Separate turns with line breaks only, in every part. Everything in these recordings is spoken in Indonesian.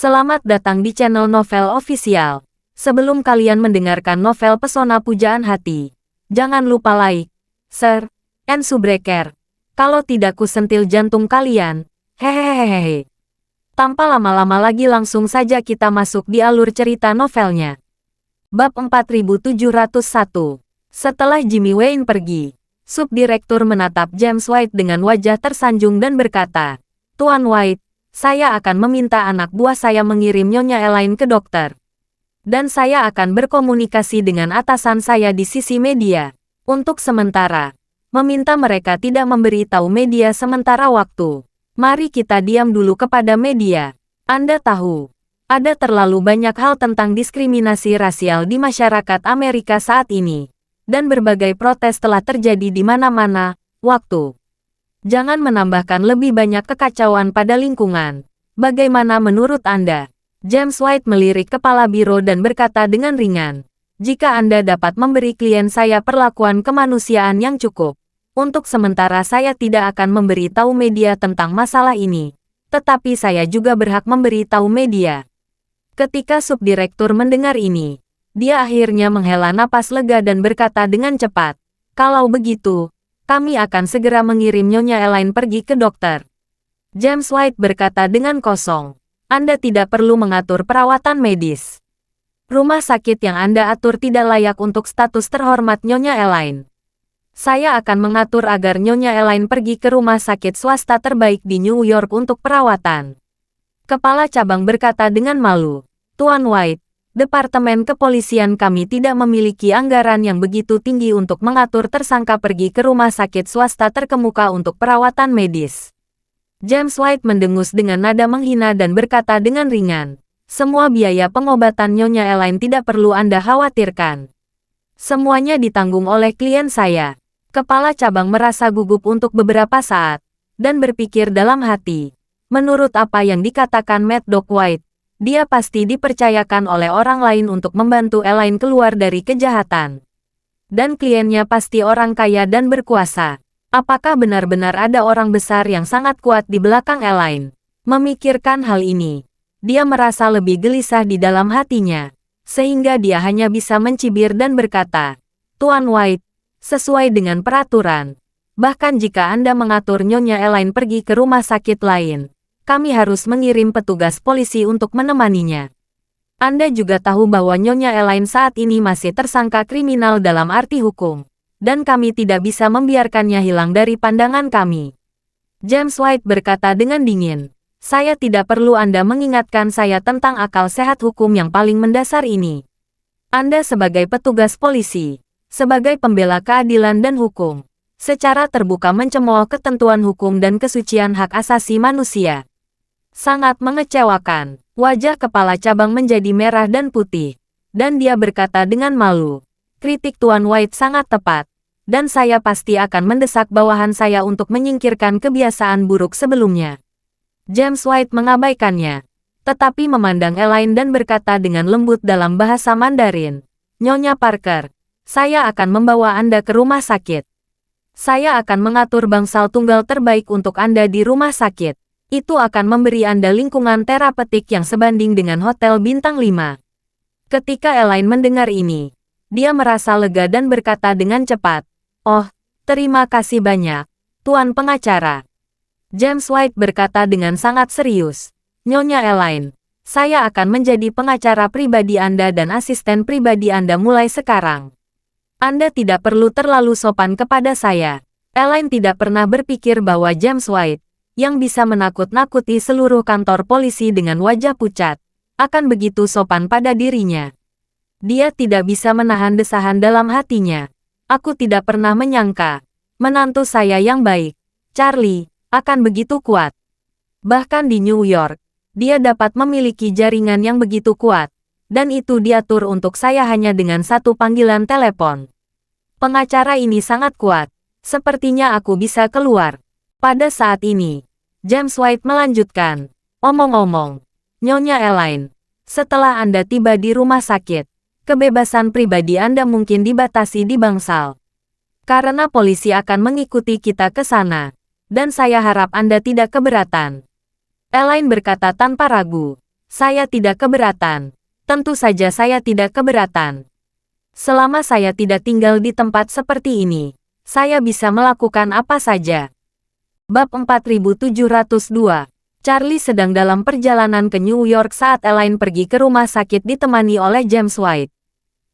Selamat datang di channel Novel Official. Sebelum kalian mendengarkan novel Pesona Pujaan Hati, jangan lupa like, share, and subscribe. Kalau tidak ku sentil jantung kalian. Hehehehe. Tanpa lama-lama lagi langsung saja kita masuk di alur cerita novelnya. Bab 4701. Setelah Jimmy Wayne pergi, Subdirektur menatap James White dengan wajah tersanjung dan berkata, "Tuan White, saya akan meminta anak buah saya mengirim Nyonya Elaine ke dokter. Dan saya akan berkomunikasi dengan atasan saya di sisi media. Untuk sementara, meminta mereka tidak memberi tahu media sementara waktu. Mari kita diam dulu kepada media. Anda tahu, ada terlalu banyak hal tentang diskriminasi rasial di masyarakat Amerika saat ini. Dan berbagai protes telah terjadi di mana-mana, waktu. Jangan menambahkan lebih banyak kekacauan pada lingkungan. Bagaimana menurut Anda?" James White melirik kepala biro dan berkata dengan ringan, "Jika Anda dapat memberi klien saya perlakuan kemanusiaan yang cukup, untuk sementara saya tidak akan memberi tahu media tentang masalah ini. Tetapi saya juga berhak memberi tahu media." Ketika subdirektur mendengar ini, dia akhirnya menghela napas lega dan berkata dengan cepat, "Kalau begitu, kami akan segera mengirim Nyonya Elaine pergi ke dokter." James White berkata dengan kosong, "Anda tidak perlu mengatur perawatan medis. Rumah sakit yang Anda atur tidak layak untuk status terhormat Nyonya Elaine. Saya akan mengatur agar Nyonya Elaine pergi ke rumah sakit swasta terbaik di New York untuk perawatan." Kepala cabang berkata dengan malu, "Tuan White, Departemen Kepolisian kami tidak memiliki anggaran yang begitu tinggi untuk mengatur tersangka pergi ke rumah sakit swasta terkemuka untuk perawatan medis." James White mendengus dengan nada menghina dan berkata dengan ringan, "Semua biaya pengobatan Nyonya Elaine tidak perlu Anda khawatirkan. Semuanya ditanggung oleh klien saya." Kepala cabang merasa gugup untuk beberapa saat, dan berpikir dalam hati, menurut apa yang dikatakan Mad Dog White, dia pasti dipercayakan oleh orang lain untuk membantu Elaine keluar dari kejahatan. Dan kliennya pasti orang kaya dan berkuasa. Apakah benar-benar ada orang besar yang sangat kuat di belakang Elaine? Memikirkan hal ini, dia merasa lebih gelisah di dalam hatinya, sehingga dia hanya bisa mencibir dan berkata, "Tuan White, sesuai dengan peraturan, bahkan jika Anda mengatur Nyonya Elaine pergi ke rumah sakit lain, kami harus mengirim petugas polisi untuk menemaninya. Anda juga tahu bahwa Nyonya Elaine saat ini masih tersangka kriminal dalam arti hukum, dan kami tidak bisa membiarkannya hilang dari pandangan kami." James White berkata dengan dingin, "Saya tidak perlu Anda mengingatkan saya tentang akal sehat hukum yang paling mendasar ini. Anda sebagai petugas polisi, sebagai pembela keadilan dan hukum, secara terbuka mencemooh ketentuan hukum dan kesucian hak asasi manusia. Sangat mengecewakan." Wajah kepala cabang menjadi merah dan putih, dan dia berkata dengan malu, "Kritik Tuan White sangat tepat, dan saya pasti akan mendesak bawahan saya untuk menyingkirkan kebiasaan buruk sebelumnya." James White mengabaikannya, tetapi memandang Elaine dan berkata dengan lembut dalam bahasa Mandarin, "Nyonya Parker, saya akan membawa Anda ke rumah sakit. Saya akan mengatur bangsal tunggal terbaik untuk Anda di rumah sakit. Itu akan memberi Anda lingkungan terapeutik yang sebanding dengan hotel bintang 5. Ketika Elaine mendengar ini, dia merasa lega dan berkata dengan cepat, "Oh, terima kasih banyak, Tuan Pengacara." James White berkata dengan sangat serius, "Nyonya Elaine, saya akan menjadi pengacara pribadi Anda dan asisten pribadi Anda mulai sekarang. Anda tidak perlu terlalu sopan kepada saya." Elaine tidak pernah berpikir bahwa James White, yang bisa menakut-nakuti seluruh kantor polisi dengan wajah pucat, akan begitu sopan pada dirinya. Dia tidak bisa menahan desahan dalam hatinya. "Aku tidak pernah menyangka, menantu saya yang baik, Charlie, akan begitu kuat. Bahkan di New York, dia dapat memiliki jaringan yang begitu kuat, dan itu diatur untuk saya hanya dengan satu panggilan telepon. Pengacara ini sangat kuat, sepertinya aku bisa keluar." Pada saat ini, James White melanjutkan, "Omong-omong, Nyonya Elaine, setelah Anda tiba di rumah sakit, kebebasan pribadi Anda mungkin dibatasi di bangsal. Karena polisi akan mengikuti kita ke sana, dan saya harap Anda tidak keberatan." Elaine berkata tanpa ragu, Saya tidak keberatan. Tentu saja saya tidak keberatan. Selama saya tidak tinggal di tempat seperti ini, saya bisa melakukan apa saja. Bab 4702. Charlie sedang dalam perjalanan ke New York saat Elaine pergi ke rumah sakit ditemani oleh James White.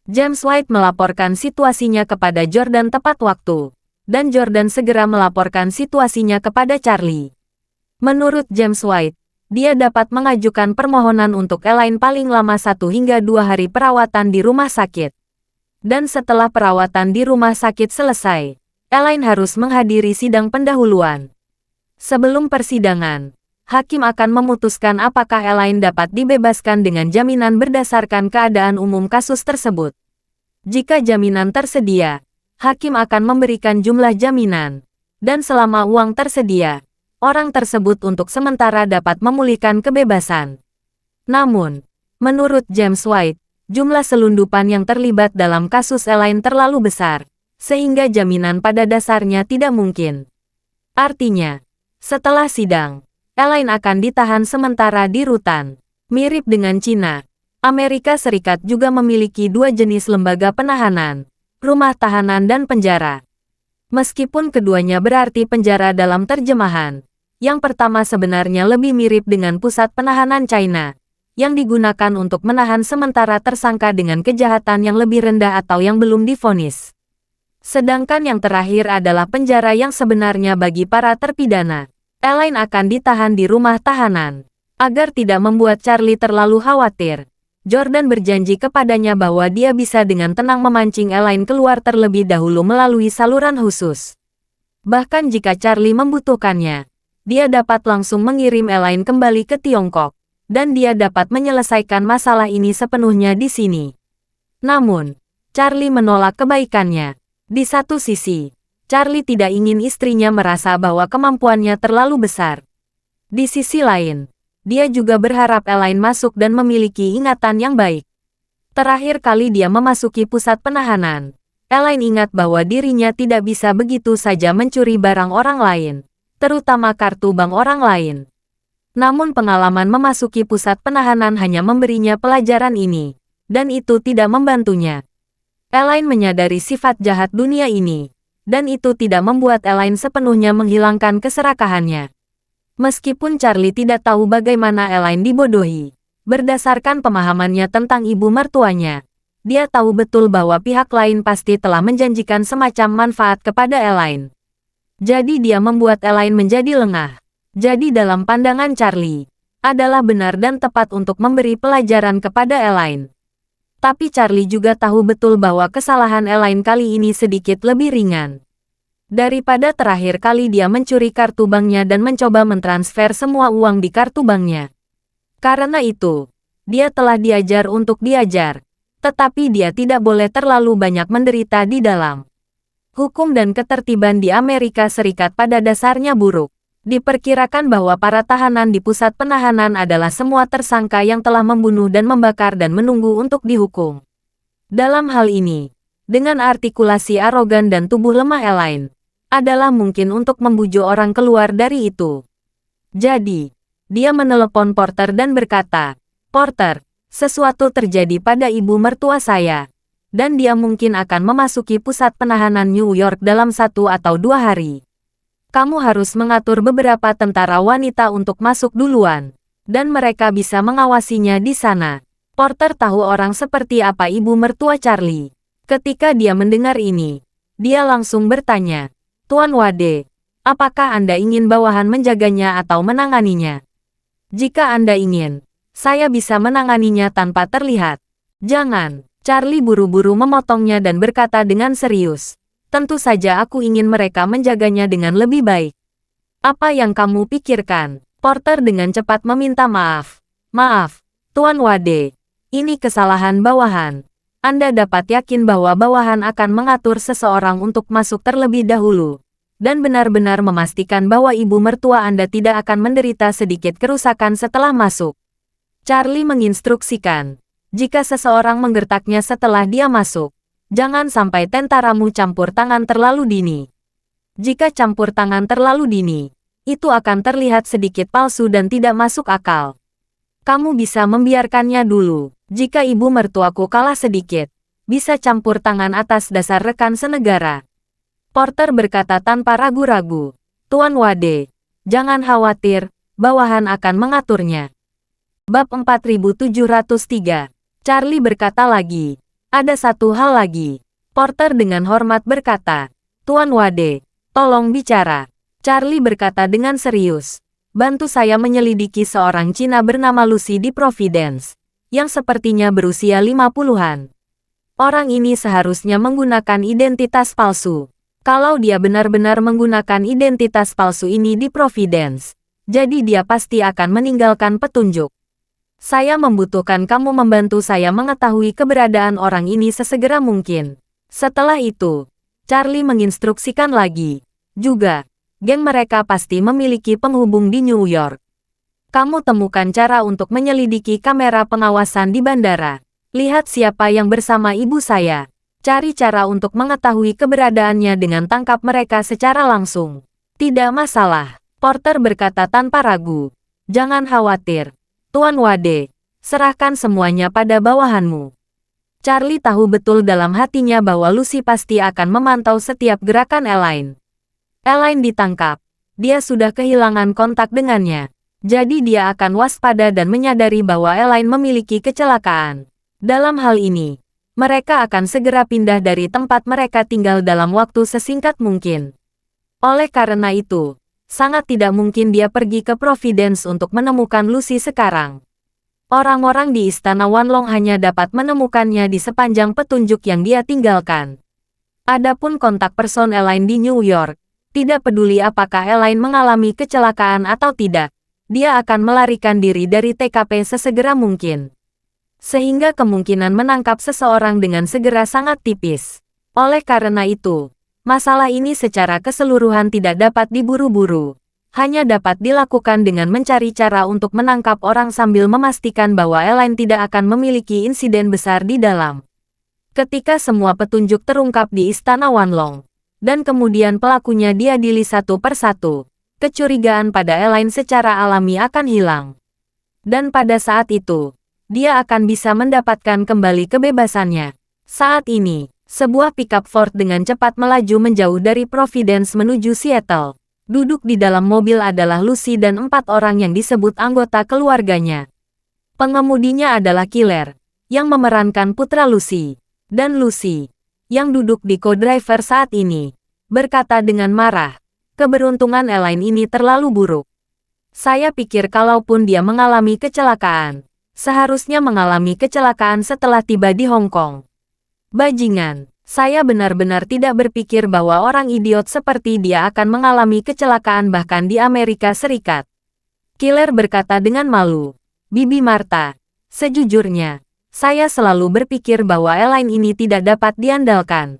James White melaporkan situasinya kepada Jordan tepat waktu, dan Jordan segera melaporkan situasinya kepada Charlie. Menurut James White, dia dapat mengajukan permohonan untuk Elaine paling lama 1 hingga 2 hari perawatan di rumah sakit. Dan setelah perawatan di rumah sakit selesai, Elaine harus menghadiri sidang pendahuluan. Sebelum persidangan, hakim akan memutuskan apakah Elaine dapat dibebaskan dengan jaminan berdasarkan keadaan umum kasus tersebut. Jika jaminan tersedia, hakim akan memberikan jumlah jaminan, dan selama uang tersedia, orang tersebut untuk sementara dapat memulihkan kebebasan. Namun, menurut James White, jumlah selundupan yang terlibat dalam kasus Elaine terlalu besar, sehingga jaminan pada dasarnya tidak mungkin. Artinya, setelah sidang, Elaine akan ditahan sementara di rutan. Mirip dengan Cina, Amerika Serikat juga memiliki 2 jenis lembaga penahanan, rumah tahanan dan penjara. Meskipun keduanya berarti penjara dalam terjemahan, yang pertama sebenarnya lebih mirip dengan pusat penahanan China, yang digunakan untuk menahan sementara tersangka dengan kejahatan yang lebih rendah atau yang belum divonis. Sedangkan yang terakhir adalah penjara yang sebenarnya bagi para terpidana. Elaine akan ditahan di rumah tahanan. Agar tidak membuat Charlie terlalu khawatir, Jordan berjanji kepadanya bahwa dia bisa dengan tenang memancing Elaine keluar terlebih dahulu melalui saluran khusus. Bahkan jika Charlie membutuhkannya, dia dapat langsung mengirim Elaine kembali ke Tiongkok, dan dia dapat menyelesaikan masalah ini sepenuhnya di sini. Namun, Charlie menolak kebaikannya. Di satu sisi, Charlie tidak ingin istrinya merasa bahwa kemampuannya terlalu besar. Di sisi lain, dia juga berharap Elaine masuk dan memiliki ingatan yang baik. Terakhir kali dia memasuki pusat penahanan, Elaine ingat bahwa dirinya tidak bisa begitu saja mencuri barang orang lain, terutama kartu bank orang lain. Namun pengalaman memasuki pusat penahanan hanya memberinya pelajaran ini, dan itu tidak membantunya. Elaine menyadari sifat jahat dunia ini, dan itu tidak membuat Elaine sepenuhnya menghilangkan keserakahannya. Meskipun Charlie tidak tahu bagaimana Elaine dibodohi, berdasarkan pemahamannya tentang ibu mertuanya, dia tahu betul bahwa pihak lain pasti telah menjanjikan semacam manfaat kepada Elaine. Jadi dia membuat Elaine menjadi lengah. Jadi dalam pandangan Charlie, adalah benar dan tepat untuk memberi pelajaran kepada Elaine. Tapi Charlie juga tahu betul bahwa kesalahan Elaine kali ini sedikit lebih ringan. Daripada terakhir kali dia mencuri kartu banknya dan mencoba mentransfer semua uang di kartu banknya. Karena itu, dia telah diajar untuk diajar. Tetapi dia tidak boleh terlalu banyak menderita di dalam. Hukum dan ketertiban di Amerika Serikat pada dasarnya buruk. Diperkirakan bahwa para tahanan di pusat penahanan adalah semua tersangka yang telah membunuh dan membakar dan menunggu untuk dihukum. Dalam hal ini, dengan artikulasi arogan dan tubuh lemah Elaine, adalah mungkin untuk membujuk orang keluar dari itu. Jadi, dia menelepon Porter dan berkata, "Porter, sesuatu terjadi pada ibu mertua saya, dan dia mungkin akan memasuki pusat penahanan New York dalam 1 atau 2 hari. Kamu harus mengatur beberapa tentara wanita untuk masuk duluan, dan mereka bisa mengawasinya di sana." Porter tahu orang seperti apa ibu mertua Charlie. Ketika dia mendengar ini, dia langsung bertanya, "Tuan Wade, apakah Anda ingin bawahan menjaganya atau menanganinya? Jika Anda ingin, saya bisa menanganinya tanpa terlihat." "Jangan." Charlie buru-buru memotongnya dan berkata dengan serius, "Tentu saja aku ingin mereka menjaganya dengan lebih baik." "Apa yang kamu pikirkan?" Porter dengan cepat meminta maaf. "Maaf, Tuan Wade. Ini kesalahan bawahan. Anda dapat yakin bahwa bawahan akan mengatur seseorang untuk masuk terlebih dahulu, dan benar-benar memastikan bahwa ibu mertua Anda tidak akan menderita sedikit kerusakan setelah masuk." Charlie menginstruksikan, "Jika seseorang menggertaknya setelah dia masuk, jangan sampai tentaramu campur tangan terlalu dini. Jika campur tangan terlalu dini, itu akan terlihat sedikit palsu dan tidak masuk akal." Kamu bisa membiarkannya dulu. Jika ibu mertuaku kalah sedikit, bisa campur tangan atas dasar rekan senegara. Porter berkata tanpa ragu-ragu. Tuan Wade, jangan khawatir, bawahan akan mengaturnya. Bab 4703. Charlie berkata lagi. Ada satu hal lagi. Porter dengan hormat berkata, Tuan Wade, tolong bicara. Charlie berkata dengan serius. Bantu saya menyelidiki seorang Cina bernama Lucy di Providence, yang sepertinya berusia 50-an. Orang ini seharusnya menggunakan identitas palsu. Kalau dia benar-benar menggunakan identitas palsu ini di Providence, jadi dia pasti akan meninggalkan petunjuk. Saya membutuhkan kamu membantu saya mengetahui keberadaan orang ini sesegera mungkin. Setelah itu, Charlie menginstruksikan lagi. Juga, geng mereka pasti memiliki penghubung di New York. Kamu temukan cara untuk menyelidiki kamera pengawasan di bandara. Lihat siapa yang bersama ibu saya. Cari cara untuk mengetahui keberadaannya dengan tangkap mereka secara langsung. Tidak masalah, Porter berkata tanpa ragu. Jangan khawatir. Tuan Wade, serahkan semuanya pada bawahanmu. Charlie tahu betul dalam hatinya bahwa Lucy pasti akan memantau setiap gerakan Elaine. Elaine ditangkap. Dia sudah kehilangan kontak dengannya. Jadi dia akan waspada dan menyadari bahwa Elaine memiliki kecelakaan. Dalam hal ini, mereka akan segera pindah dari tempat mereka tinggal dalam waktu sesingkat mungkin. Oleh karena itu, sangat tidak mungkin dia pergi ke Providence untuk menemukan Lucy sekarang. Orang-orang di Istana Wanlong hanya dapat menemukannya di sepanjang petunjuk yang dia tinggalkan. Adapun kontak person Elaine di New York, tidak peduli apakah Elaine mengalami kecelakaan atau tidak, dia akan melarikan diri dari TKP sesegera mungkin. Sehingga kemungkinan menangkap seseorang dengan segera sangat tipis. Oleh karena itu, masalah ini secara keseluruhan tidak dapat diburu-buru. Hanya dapat dilakukan dengan mencari cara untuk menangkap orang sambil memastikan bahwa Elaine tidak akan memiliki insiden besar di dalam. Ketika semua petunjuk terungkap di Istana Wanlong, dan kemudian pelakunya diadili satu persatu, kecurigaan pada Elaine secara alami akan hilang. Dan pada saat itu, dia akan bisa mendapatkan kembali kebebasannya. Saat ini, sebuah pickup Ford dengan cepat melaju menjauh dari Providence menuju Seattle. Duduk di dalam mobil adalah Lucy dan 4 orang yang disebut anggota keluarganya. Pengemudinya adalah Killer, yang memerankan putra Lucy. Dan Lucy, yang duduk di co-driver saat ini, berkata dengan marah, keberuntungan Elaine ini terlalu buruk. Saya pikir kalaupun dia mengalami kecelakaan, seharusnya mengalami kecelakaan setelah tiba di Hong Kong. Bajingan, saya benar-benar tidak berpikir bahwa orang idiot seperti dia akan mengalami kecelakaan bahkan di Amerika Serikat. Killer berkata dengan malu. Bibi Martha, sejujurnya, saya selalu berpikir bahwa Elaine ini tidak dapat diandalkan.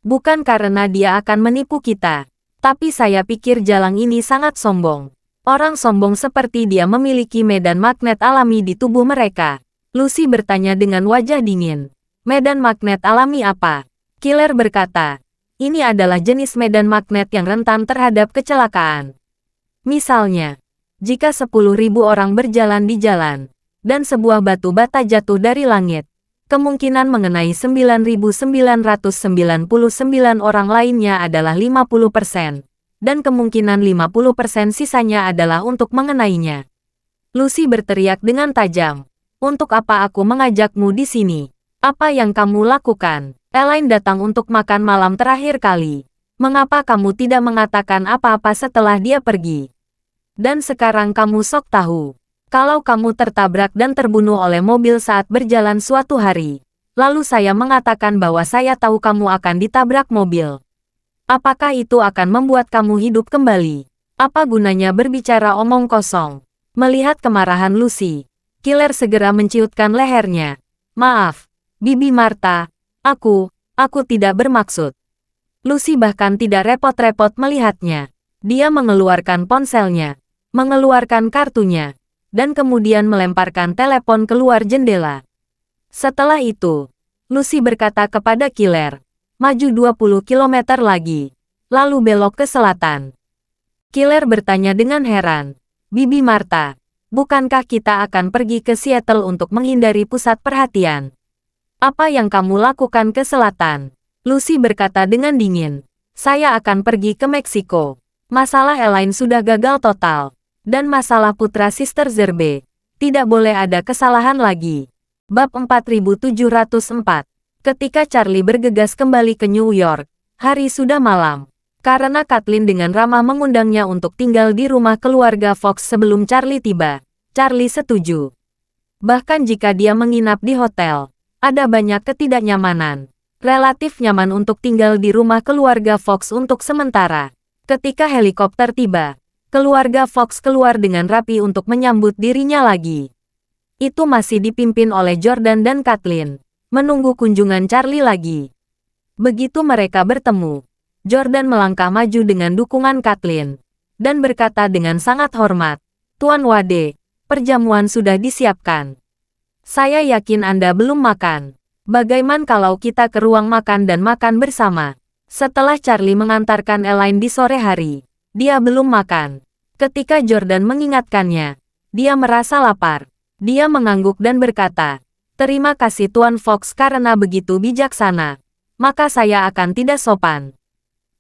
Bukan karena dia akan menipu kita, tapi saya pikir Jalang ini sangat sombong. Orang sombong seperti dia memiliki medan magnet alami di tubuh mereka. Lucy bertanya dengan wajah dingin. Medan magnet alami apa? Killer berkata, ini adalah jenis medan magnet yang rentan terhadap kecelakaan. Misalnya, jika 10.000 orang berjalan di jalan, dan sebuah batu bata jatuh dari langit, kemungkinan mengenai 9.999 orang lainnya adalah 50%. Dan kemungkinan 50% sisanya adalah untuk mengenainya. Lucy berteriak dengan tajam. Untuk apa aku mengajakmu di sini? Apa yang kamu lakukan? Elaine datang untuk makan malam terakhir kali. Mengapa kamu tidak mengatakan apa-apa setelah dia pergi? Dan sekarang kamu sok tahu. Kalau kamu tertabrak dan terbunuh oleh mobil saat berjalan suatu hari, lalu saya mengatakan bahwa saya tahu kamu akan ditabrak mobil. Apakah itu akan membuat kamu hidup kembali? Apa gunanya berbicara omong kosong? Melihat kemarahan Lucy, Killer segera menciutkan lehernya. Maaf, Bibi Martha, aku tidak bermaksud. Lucy bahkan tidak repot-repot melihatnya. Dia mengeluarkan ponselnya, mengeluarkan kartunya, dan kemudian melemparkan telepon keluar jendela. Setelah itu, Lucy berkata kepada Killer, maju 20 km lagi, lalu belok ke selatan. Killer bertanya dengan heran, Bibi Martha, Bukankah kita akan pergi ke Seattle untuk menghindari pusat perhatian? Apa yang kamu lakukan ke selatan? Lucy berkata dengan dingin. Saya akan pergi ke Meksiko. Masalah Elaine sudah gagal total. Dan masalah putra Sister Zerbe. Tidak boleh ada kesalahan lagi. Bab 4704. Ketika Charlie bergegas kembali ke New York, hari sudah malam. Karena Kathleen dengan ramah mengundangnya untuk tinggal di rumah keluarga Fox sebelum Charlie tiba, Charlie setuju. Bahkan jika dia menginap di hotel, ada banyak ketidaknyamanan. Relatif nyaman untuk tinggal di rumah keluarga Fox untuk sementara. Ketika helikopter tiba, keluarga Fox keluar dengan rapi untuk menyambut dirinya lagi. Itu masih dipimpin oleh Jordan dan Kathleen, menunggu kunjungan Charlie lagi. Begitu mereka bertemu, Jordan melangkah maju dengan dukungan Kathleen, dan berkata dengan sangat hormat, "Tuan Wade, perjamuan sudah disiapkan. Saya yakin Anda belum makan. Bagaimana kalau kita ke ruang makan dan makan bersama?" Setelah Charlie mengantarkan Elaine di sore hari, dia belum makan. Ketika Jordan mengingatkannya, dia merasa lapar. Dia mengangguk dan berkata, "Terima kasih Tuan Fox karena begitu bijaksana. Maka saya akan tidak sopan."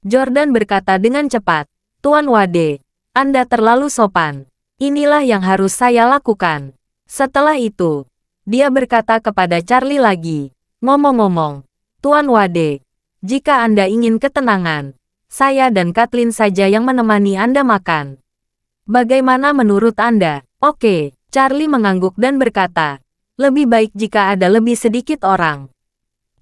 Jordan berkata dengan cepat, "Tuan Wade, Anda terlalu sopan. Inilah yang harus saya lakukan." Setelah itu, dia berkata kepada Charlie lagi, "Ngomong-ngomong, Tuan Wade, jika Anda ingin ketenangan, saya dan Kathleen saja yang menemani Anda makan. Bagaimana menurut Anda?" "Oke." Charlie mengangguk dan berkata, "Lebih baik jika ada lebih sedikit orang.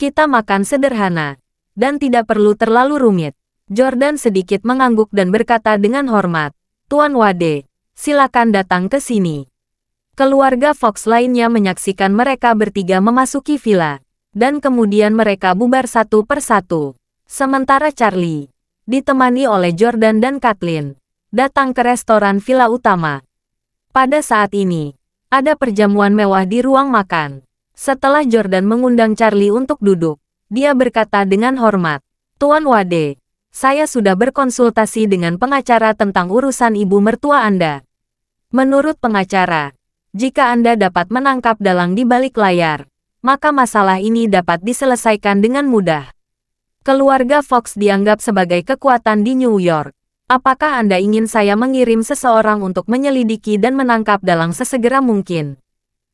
Kita makan sederhana, dan tidak perlu terlalu rumit." Jordan sedikit mengangguk dan berkata dengan hormat, "Tuan Wade, silakan datang ke sini." Keluarga Fox lainnya menyaksikan mereka bertiga memasuki villa, dan kemudian mereka bubar satu persatu. Sementara Charlie, ditemani oleh Jordan dan Kathleen, datang ke restoran villa utama. Pada saat ini, ada perjamuan mewah di ruang makan. Setelah Jordan mengundang Charlie untuk duduk, dia berkata dengan hormat, "Tuan Wade, saya sudah berkonsultasi dengan pengacara tentang urusan ibu mertua Anda. Menurut pengacara, jika Anda dapat menangkap dalang di balik layar, maka masalah ini dapat diselesaikan dengan mudah. Keluarga Fox dianggap sebagai kekuatan di New York. Apakah Anda ingin saya mengirim seseorang untuk menyelidiki dan menangkap dalang sesegera mungkin?"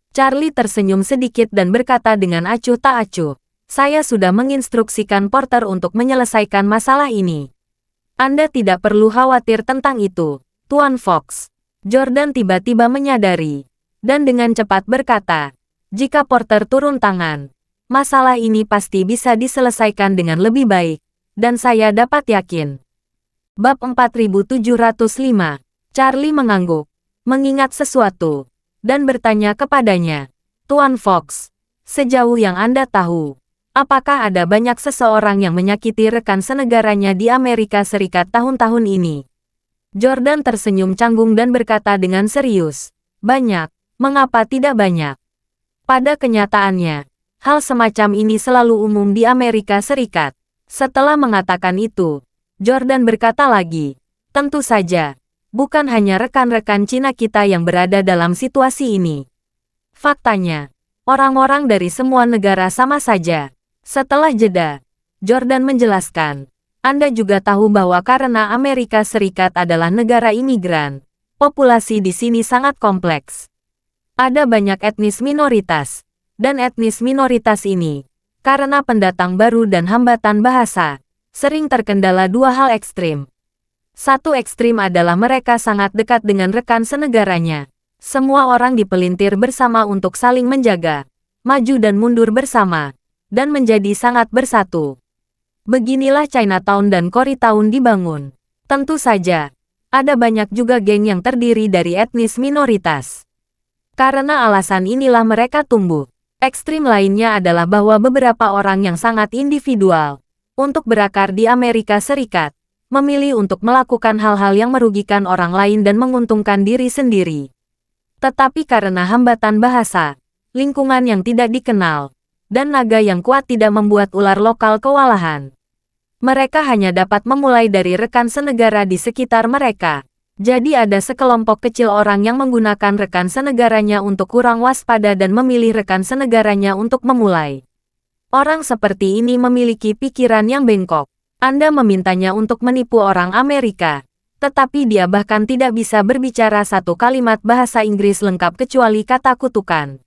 Charlie tersenyum sedikit dan berkata dengan acuh tak acuh, "Saya sudah menginstruksikan Porter untuk menyelesaikan masalah ini. Anda tidak perlu khawatir tentang itu, Tuan Fox." Jordan tiba-tiba menyadari, dan dengan cepat berkata, "Jika Porter turun tangan, masalah ini pasti bisa diselesaikan dengan lebih baik, dan saya dapat yakin." Bab 4705. Charlie mengangguk, mengingat sesuatu, dan bertanya kepadanya, "Tuan Fox, sejauh yang Anda tahu, apakah ada banyak seseorang yang menyakiti rekan senegaranya di Amerika Serikat tahun-tahun ini?" Jordan tersenyum canggung dan berkata dengan serius, "Banyak, mengapa tidak banyak? Pada kenyataannya, hal semacam ini selalu umum di Amerika Serikat." Setelah mengatakan itu, Jordan berkata lagi, "Tentu saja, bukan hanya rekan-rekan Cina kita yang berada dalam situasi ini. Faktanya, orang-orang dari semua negara sama saja." Setelah jeda, Jordan menjelaskan, "Anda juga tahu bahwa karena Amerika Serikat adalah negara imigran, populasi di sini sangat kompleks. Ada banyak etnis minoritas, dan etnis minoritas ini, karena pendatang baru dan hambatan bahasa, sering terkendala dua hal ekstrim. Satu ekstrim adalah mereka sangat dekat dengan rekan senegaranya. Semua orang dipelintir bersama untuk saling menjaga, maju dan mundur bersama, dan menjadi sangat bersatu. Beginilah Chinatown dan Koreatown dibangun. Tentu saja, ada banyak juga geng yang terdiri dari etnis minoritas. Karena alasan inilah mereka tumbuh. Ekstrim lainnya adalah bahwa beberapa orang yang sangat individual, untuk berakar di Amerika Serikat, memilih untuk melakukan hal-hal yang merugikan orang lain dan menguntungkan diri sendiri. Tetapi karena hambatan bahasa, lingkungan yang tidak dikenal, dan naga yang kuat tidak membuat ular lokal kewalahan. Mereka hanya dapat memulai dari rekan senegara di sekitar mereka, Jadi ada sekelompok kecil orang yang menggunakan rekan senegaranya untuk kurang waspada dan memilih rekan senegaranya untuk memulai. Orang seperti ini memiliki pikiran yang bengkok. Anda memintanya untuk menipu orang Amerika, tetapi dia bahkan tidak bisa berbicara satu kalimat bahasa Inggris lengkap kecuali kata kutukan.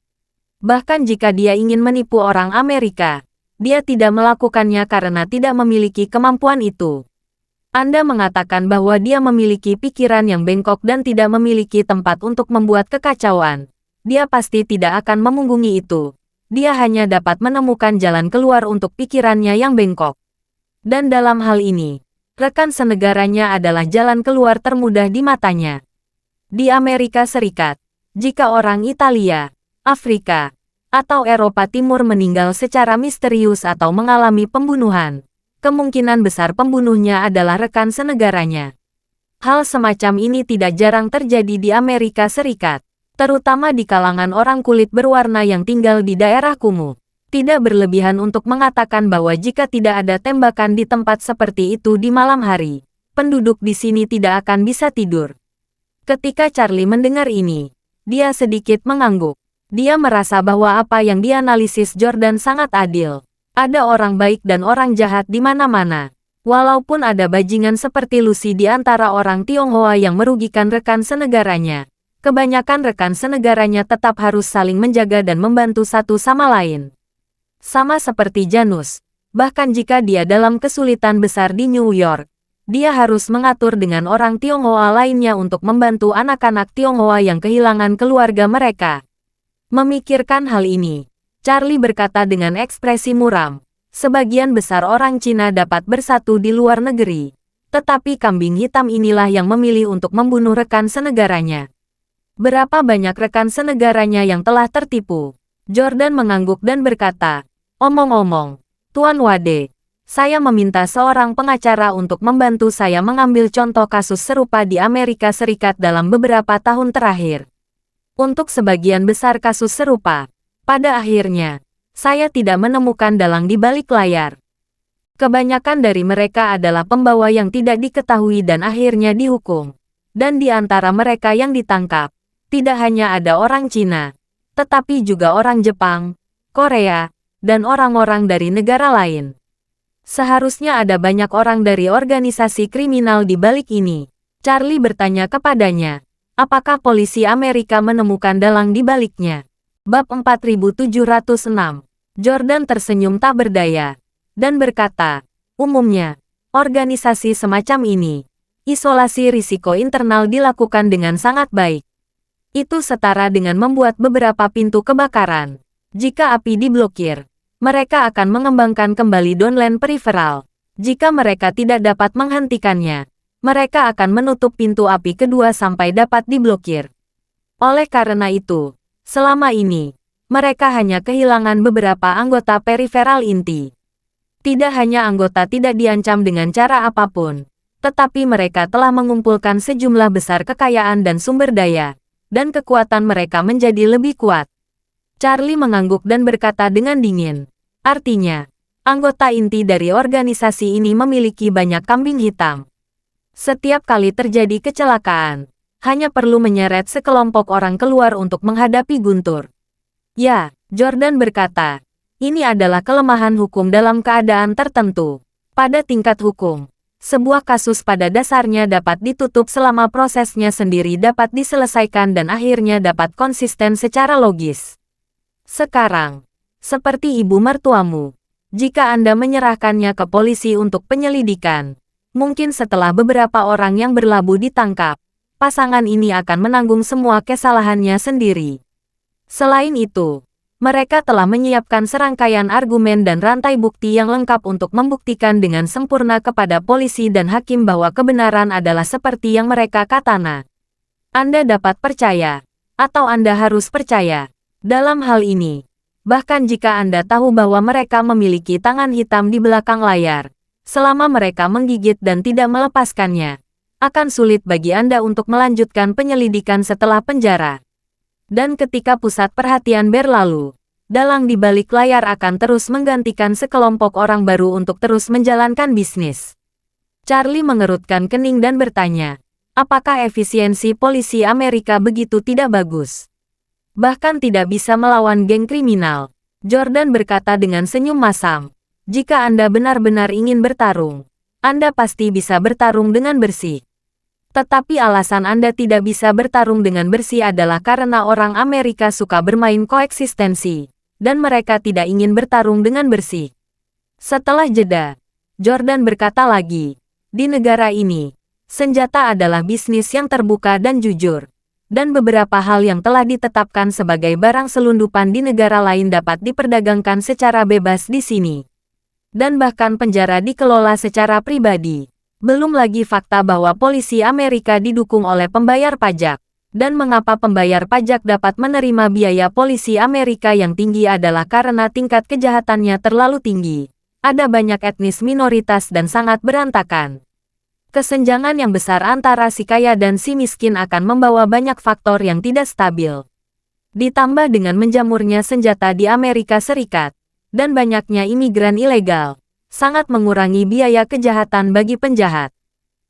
Bahkan jika dia ingin menipu orang Amerika, dia tidak melakukannya karena tidak memiliki kemampuan itu. Anda mengatakan bahwa dia memiliki pikiran yang bengkok dan tidak memiliki tempat untuk membuat kekacauan. Dia pasti tidak akan memunggungi itu. Dia hanya dapat menemukan jalan keluar untuk pikirannya yang bengkok. Dan dalam hal ini, rekan senegaranya adalah jalan keluar termudah di matanya. Di Amerika Serikat, jika orang Italia, Afrika, atau Eropa Timur meninggal secara misterius atau mengalami pembunuhan, kemungkinan besar pembunuhnya adalah rekan senegaranya. Hal semacam ini tidak jarang terjadi di Amerika Serikat, terutama di kalangan orang kulit berwarna yang tinggal di daerah kumuh. Tidak berlebihan untuk mengatakan bahwa jika tidak ada tembakan di tempat seperti itu di malam hari, penduduk di sini tidak akan bisa tidur. Ketika Charlie mendengar ini, dia sedikit mengangguk. Dia merasa bahwa apa yang dianalisis Jordan sangat adil. Ada orang baik dan orang jahat di mana-mana. Walaupun ada bajingan seperti Lucy di antara orang Tionghoa yang merugikan rekan senegaranya, kebanyakan rekan senegaranya tetap harus saling menjaga dan membantu satu sama lain. Sama seperti Janus, bahkan jika dia dalam kesulitan besar di New York, dia harus mengatur dengan orang Tionghoa lainnya untuk membantu anak-anak Tionghoa yang kehilangan keluarga mereka. Memikirkan hal ini, Charlie berkata dengan ekspresi muram, sebagian besar orang Cina dapat bersatu di luar negeri, tetapi kambing hitam inilah yang memilih untuk membunuh rekan senegaranya. Berapa banyak rekan senegaranya yang telah tertipu? Jordan mengangguk dan berkata, omong-omong, Tuan Wade, saya meminta seorang pengacara untuk membantu saya mengambil contoh kasus serupa di Amerika Serikat dalam beberapa tahun terakhir. Untuk sebagian besar kasus serupa, pada akhirnya, saya tidak menemukan dalang di balik layar. Kebanyakan dari mereka adalah pembawa yang tidak diketahui dan akhirnya dihukum. Dan di antara mereka yang ditangkap, tidak hanya ada orang Cina, tetapi juga orang Jepang, Korea, dan orang-orang dari negara lain. Seharusnya ada banyak orang dari organisasi kriminal di balik ini. Charlie bertanya kepadanya, apakah polisi Amerika menemukan dalang di baliknya? Bab 4706. Jordan tersenyum tak berdaya dan berkata, umumnya, organisasi semacam ini, isolasi risiko internal dilakukan dengan sangat baik. Itu setara dengan membuat beberapa pintu kebakaran. Jika api diblokir, mereka akan mengembangkan kembali downline periferal. Jika mereka tidak dapat menghentikannya, mereka akan menutup pintu api kedua sampai dapat diblokir. Oleh karena itu, selama ini, mereka hanya kehilangan beberapa anggota periferal inti. Tidak hanya anggota tidak diancam dengan cara apapun, tetapi mereka telah mengumpulkan sejumlah besar kekayaan dan sumber daya, dan kekuatan mereka menjadi lebih kuat. Charlie mengangguk dan berkata dengan dingin, artinya, anggota inti dari organisasi ini memiliki banyak kambing hitam. Setiap kali terjadi kecelakaan, hanya perlu menyeret sekelompok orang keluar untuk menghadapi guntur. Ya, Jordan berkata, ini adalah kelemahan hukum dalam keadaan tertentu. Pada tingkat hukum, sebuah kasus pada dasarnya dapat ditutup selama prosesnya sendiri dapat diselesaikan dan akhirnya dapat konsisten secara logis. Sekarang, seperti ibu mertuamu, jika Anda menyerahkannya ke polisi untuk penyelidikan, mungkin setelah beberapa orang yang berlabuh ditangkap, pasangan ini akan menanggung semua kesalahannya sendiri. Selain itu, mereka telah menyiapkan serangkaian argumen dan rantai bukti yang lengkap untuk membuktikan dengan sempurna kepada polisi dan hakim bahwa kebenaran adalah seperti yang mereka katakan. Anda dapat percaya, atau Anda harus percaya, dalam hal ini. Bahkan jika Anda tahu bahwa mereka memiliki tangan hitam di belakang layar, selama mereka menggigit dan tidak melepaskannya, akan sulit bagi Anda untuk melanjutkan penyelidikan setelah penjara. Dan ketika pusat perhatian berlalu, dalang di balik layar akan terus menggantikan sekelompok orang baru untuk terus menjalankan bisnis. Charlie mengerutkan kening dan bertanya, Apakah efisiensi polisi Amerika begitu tidak bagus? Bahkan tidak bisa melawan geng kriminal. Jordan berkata dengan senyum masam. Jika Anda benar-benar ingin bertarung, Anda pasti bisa bertarung dengan bersih. Tetapi alasan Anda tidak bisa bertarung dengan bersih adalah karena orang Amerika suka bermain koeksistensi, dan mereka tidak ingin bertarung dengan bersih. Setelah jeda, Jordan berkata lagi, di negara ini, senjata adalah bisnis yang terbuka dan jujur, dan beberapa hal yang telah ditetapkan sebagai barang selundupan di negara lain dapat diperdagangkan secara bebas di sini. Dan bahkan penjara dikelola secara pribadi. Belum lagi fakta bahwa polisi Amerika didukung oleh pembayar pajak. Dan mengapa pembayar pajak dapat menerima biaya polisi Amerika yang tinggi adalah karena tingkat kejahatannya terlalu tinggi. Ada banyak etnis minoritas dan sangat berantakan. Kesenjangan yang besar antara si kaya dan si miskin akan membawa banyak faktor yang tidak stabil. Ditambah dengan menjamurnya senjata di Amerika Serikat, dan banyaknya imigran ilegal, sangat mengurangi biaya kejahatan bagi penjahat.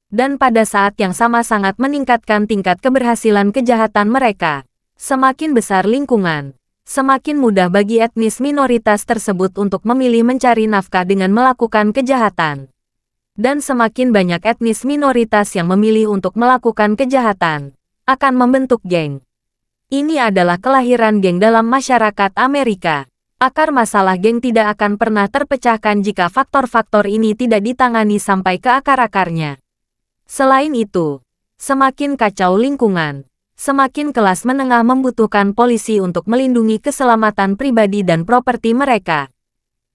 Dan pada saat yang sama sangat meningkatkan tingkat keberhasilan kejahatan mereka. Semakin besar lingkungan, semakin mudah bagi etnis minoritas tersebut untuk memilih mencari nafkah dengan melakukan kejahatan. Dan semakin banyak etnis minoritas yang memilih untuk melakukan kejahatan, akan membentuk geng. Ini adalah kelahiran geng dalam masyarakat Amerika. Akar masalah geng tidak akan pernah terpecahkan jika faktor-faktor ini tidak ditangani sampai ke akar-akarnya. Selain itu, semakin kacau lingkungan, semakin kelas menengah membutuhkan polisi untuk melindungi keselamatan pribadi dan properti mereka.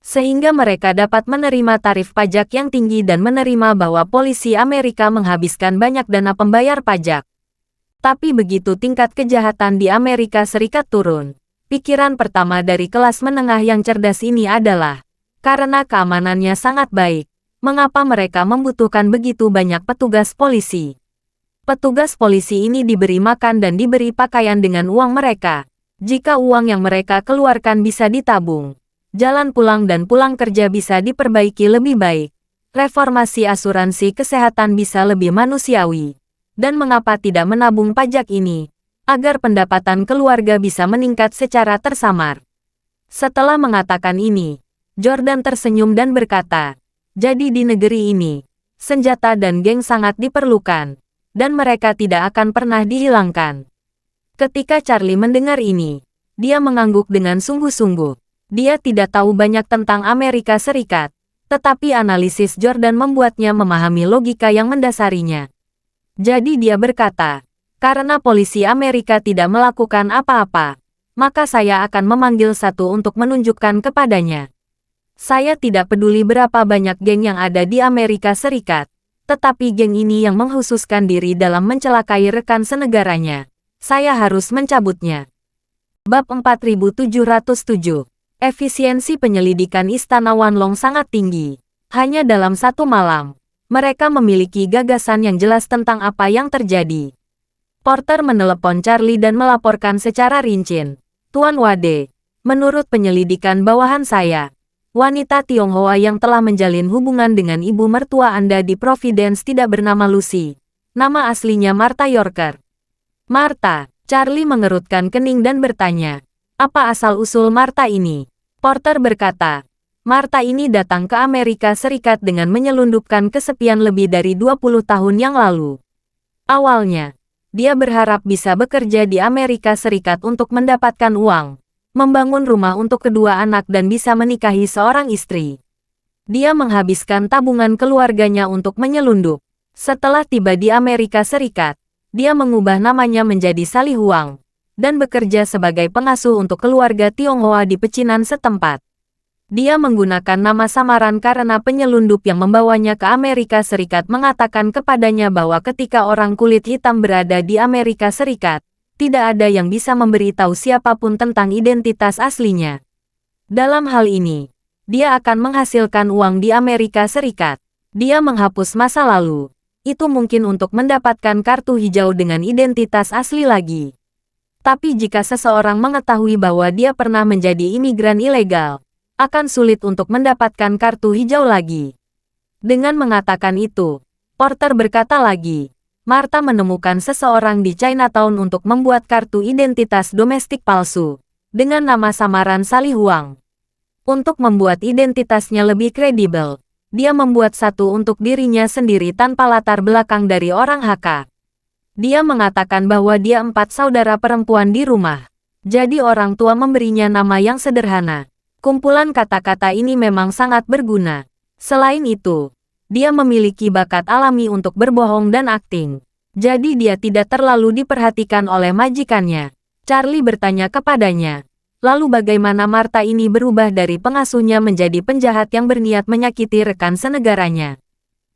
Sehingga mereka dapat menerima tarif pajak yang tinggi dan menerima bahwa polisi Amerika menghabiskan banyak dana pembayar pajak. Tapi begitu tingkat kejahatan di Amerika Serikat turun, pikiran pertama dari kelas menengah yang cerdas ini adalah, karena keamanannya sangat baik, mengapa mereka membutuhkan begitu banyak petugas polisi? Petugas polisi ini diberi makan dan diberi pakaian dengan uang mereka. Jika uang yang mereka keluarkan bisa ditabung, jalan pulang dan pulang kerja bisa diperbaiki lebih baik, reformasi asuransi kesehatan bisa lebih manusiawi, dan mengapa tidak menabung pajak ini, agar pendapatan keluarga bisa meningkat secara tersamar. Setelah mengatakan ini, Jordan tersenyum dan berkata, jadi di negeri ini, senjata dan geng sangat diperlukan, dan mereka tidak akan pernah dihilangkan. Ketika Charlie mendengar ini, dia mengangguk dengan sungguh-sungguh. Dia tidak tahu banyak tentang Amerika Serikat, tetapi analisis Jordan membuatnya memahami logika yang mendasarinya. Jadi dia berkata, karena polisi Amerika tidak melakukan apa-apa, maka saya akan memanggil satu untuk menunjukkan kepadanya. Saya tidak peduli berapa banyak geng yang ada di Amerika Serikat, tetapi geng ini yang mengkhususkan diri dalam mencelakai rekan senegaranya. Saya harus mencabutnya. Bab 4707. Efisiensi penyelidikan Istana Wanlong sangat tinggi. Hanya dalam satu malam, mereka memiliki gagasan yang jelas tentang apa yang terjadi. Porter menelepon Charlie dan melaporkan secara rinci. Tuan Wade, menurut penyelidikan bawahan saya, wanita Tionghoa yang telah menjalin hubungan dengan ibu mertua Anda di Providence tidak bernama Lucy. Nama aslinya Martha Yorker. Martha, Charlie mengerutkan kening dan bertanya, apa asal-usul Martha ini? Porter berkata, Martha ini datang ke Amerika Serikat dengan menyelundupkan kesepian lebih dari 20 tahun yang lalu. Awalnya, dia berharap bisa bekerja di Amerika Serikat untuk mendapatkan uang, membangun rumah untuk kedua anak dan bisa menikahi seorang istri. Dia menghabiskan tabungan keluarganya untuk menyelundup. Setelah tiba di Amerika Serikat, dia mengubah namanya menjadi Sally Huang, dan bekerja sebagai pengasuh untuk keluarga Tionghoa di pecinan setempat. Dia menggunakan nama samaran karena penyelundup yang membawanya ke Amerika Serikat mengatakan kepadanya bahwa ketika orang kulit hitam berada di Amerika Serikat, tidak ada yang bisa memberitahu siapapun tentang identitas aslinya. Dalam hal ini, dia akan menghasilkan uang di Amerika Serikat. Dia menghapus masa lalu. Itu mungkin untuk mendapatkan kartu hijau dengan identitas asli lagi. Tapi jika seseorang mengetahui bahwa dia pernah menjadi imigran ilegal, akan sulit untuk mendapatkan kartu hijau lagi. Dengan mengatakan itu, Porter berkata lagi, Martha menemukan seseorang di Chinatown untuk membuat kartu identitas domestik palsu dengan nama samaran Sally Huang. Untuk membuat identitasnya lebih kredibel, dia membuat satu untuk dirinya sendiri tanpa latar belakang dari orang HK. Dia mengatakan bahwa dia 4 saudara perempuan di rumah. Jadi orang tua memberinya nama yang sederhana. Kumpulan kata-kata ini memang sangat berguna. Selain itu, dia memiliki bakat alami untuk berbohong dan akting. Jadi dia tidak terlalu diperhatikan oleh majikannya. Charlie bertanya kepadanya. Lalu bagaimana Martha ini berubah dari pengasuhnya menjadi penjahat yang berniat menyakiti rekan senegaranya?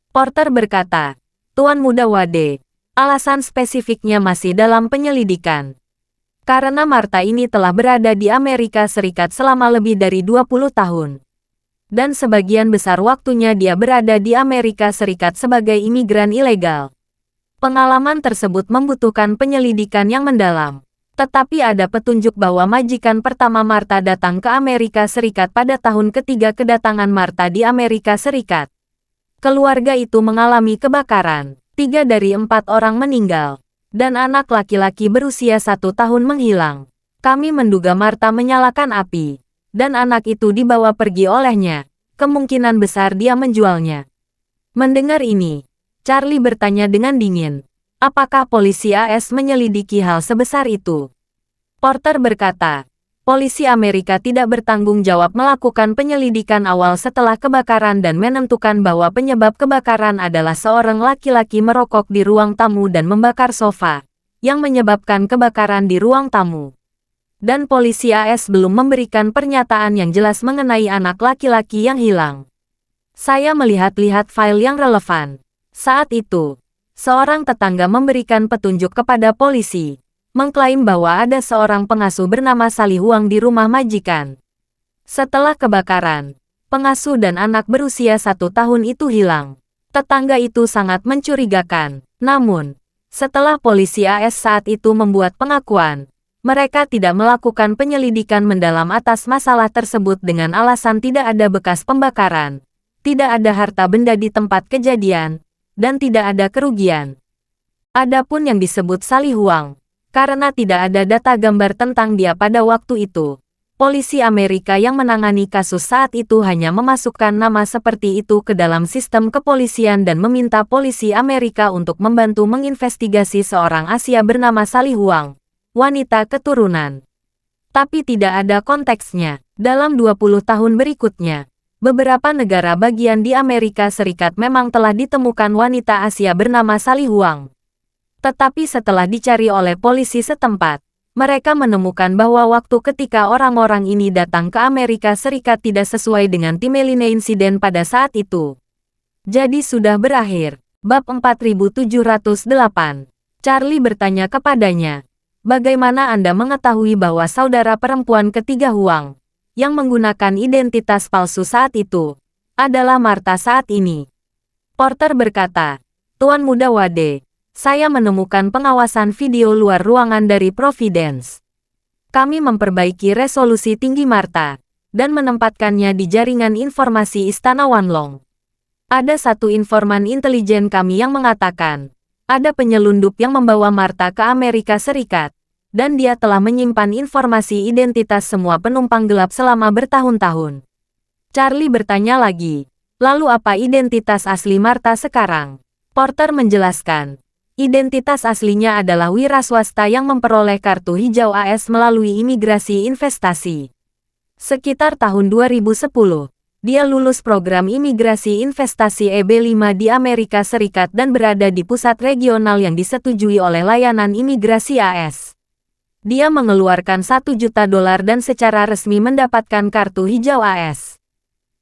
Porter berkata, Tuan Muda Wade, alasan spesifiknya masih dalam penyelidikan. Karena Martha ini telah berada di Amerika Serikat selama lebih dari 20 tahun. Dan sebagian besar waktunya dia berada di Amerika Serikat sebagai imigran ilegal. Pengalaman tersebut membutuhkan penyelidikan yang mendalam. Tetapi ada petunjuk bahwa majikan pertama Martha datang ke Amerika Serikat pada tahun ketiga kedatangan Martha di Amerika Serikat. Keluarga itu mengalami kebakaran. 3 dari 4 orang meninggal. Dan anak laki-laki berusia 1 tahun menghilang. Kami menduga Martha menyalakan api. Dan anak itu dibawa pergi olehnya. Kemungkinan besar dia menjualnya. Mendengar ini, Charlie bertanya dengan dingin. Apakah polisi AS menyelidiki hal sebesar itu? Porter berkata, polisi Amerika tidak bertanggung jawab melakukan penyelidikan awal setelah kebakaran dan menentukan bahwa penyebab kebakaran adalah seorang laki-laki merokok di ruang tamu dan membakar sofa, yang menyebabkan kebakaran di ruang tamu. Dan polisi AS belum memberikan pernyataan yang jelas mengenai anak laki-laki yang hilang. Saya melihat-lihat file yang relevan. Saat itu, seorang tetangga memberikan petunjuk kepada polisi, mengklaim bahwa ada seorang pengasuh bernama Sally Huang di rumah majikan. Setelah kebakaran, pengasuh dan anak berusia 1 tahun itu hilang. Tetangga itu sangat mencurigakan. Namun, setelah polisi AS saat itu membuat pengakuan, mereka tidak melakukan penyelidikan mendalam atas masalah tersebut dengan alasan tidak ada bekas pembakaran, tidak ada harta benda di tempat kejadian, dan tidak ada kerugian. Adapun yang disebut Sally Huang, karena tidak ada data gambar tentang dia pada waktu itu, polisi Amerika yang menangani kasus saat itu hanya memasukkan nama seperti itu ke dalam sistem kepolisian dan meminta polisi Amerika untuk membantu menginvestigasi seorang Asia bernama Sally Huang, wanita keturunan. Tapi tidak ada konteksnya. Dalam 20 tahun berikutnya, beberapa negara bagian di Amerika Serikat memang telah ditemukan wanita Asia bernama Sally Huang. Tetapi setelah dicari oleh polisi setempat, mereka menemukan bahwa waktu ketika orang-orang ini datang ke Amerika Serikat tidak sesuai dengan timeline insiden pada saat itu. Jadi sudah berakhir. Bab 4708. Charlie bertanya kepadanya, bagaimana Anda mengetahui bahwa saudara perempuan ketiga Huang, yang menggunakan identitas palsu saat itu, adalah Martha saat ini? Porter berkata, Tuan Muda Wade, saya menemukan pengawasan video luar ruangan dari Providence. Kami memperbaiki resolusi tinggi Martha, dan menempatkannya di jaringan informasi Istana Wanlong. Ada satu informan intelijen kami yang mengatakan, ada penyelundup yang membawa Martha ke Amerika Serikat, dan dia telah menyimpan informasi identitas semua penumpang gelap selama bertahun-tahun. Charlie bertanya lagi, lalu apa identitas asli Martha sekarang? Porter menjelaskan, identitas aslinya adalah wira swasta yang memperoleh kartu hijau AS melalui imigrasi investasi. Sekitar tahun 2010, dia lulus program imigrasi investasi EB5 di Amerika Serikat dan berada di pusat regional yang disetujui oleh layanan imigrasi AS. Dia mengeluarkan $1 juta dan secara resmi mendapatkan kartu hijau AS.